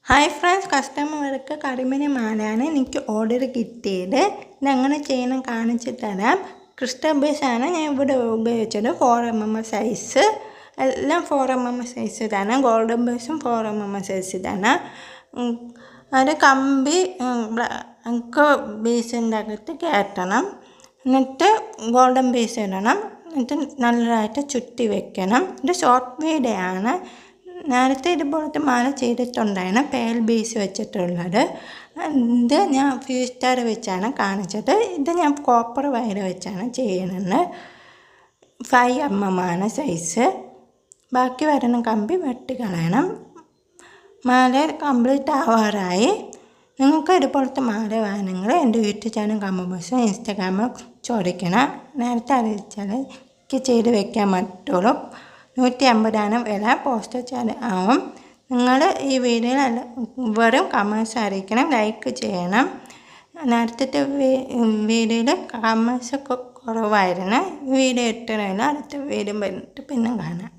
Hi friends, കസ്റ്റമർക്ക് കരിമണി മാലയാണ് എനിക്ക് ഓർഡർ കിട്ടിയത്. ഇതെങ്ങനെ ചെയ്യണം കാണിച്ചു തരാം. ക്രിസ്റ്റൽ ബേസാണ് ഞാൻ ഇവിടെ ഉപയോഗിച്ചത്. 4mm സൈസ് എല്ലാം 4mm സൈസ് തന്നെ. ഗോൾഡൻ ബേസും 4mm സൈസ് തന്നെ. അത് കമ്പി ബേസിൻ്റെ അകത്ത് കയറ്റണം. എന്നിട്ട് ഗോൾഡൻ ബേസ് ഇടണം. എന്നിട്ട് നല്ലതായിട്ട് ചുറ്റി വെക്കണം. ഇത് ഷോർട്ട് വീഡിയോ ആണ്. നേരത്തെ ഇതുപോലത്തെ മാല ചെയ്തിട്ടുണ്ടായിരുന്നു, പേൽ ബേസ് വെച്ചിട്ടുള്ളത്. ഇത് ഞാൻ ഫ്യൂസ് സ്റ്റാർ വെച്ചാണ് കാണിച്ചത്. ഇത് ഞാൻ കോപ്പർ വയർ വെച്ചാണ് ചെയ്യുന്നത്. 5mm ആണ് സൈസ്. ബാക്കി വരുന്ന കമ്പി വെട്ടി കളയണം. മാല കംപ്ലീറ്റ് ആവാറായി. നിങ്ങൾക്ക് ഇതുപോലത്തെ മാല വേണമെങ്കിൽ എൻ്റെ യൂട്യൂബ് ചാനൽ കമ്പബോസും ഇൻസ്റ്റാഗ്രാമിൽ ചോദിക്കണം. നേരത്തെ അറിയിച്ചാൽ എനിക്ക് ചെയ്ത് വെക്കാൻ പറ്റുള്ളൂ. 150 വില. പോസ്റ്റ് ചാർജ് ആവും. നിങ്ങൾ ഈ വീഡിയോയിൽ വെറും കമൻസ് അറിയിക്കണം, ലൈക്ക് ചെയ്യണം. നേരത്തെ വീഡിയോയിൽ കമൻസൊക്കെ കുറവായിരുന്നു. വീഡിയോ ഇട്ടില്ല. അടുത്ത വീഡിയോ പിന്നെ കാണാം.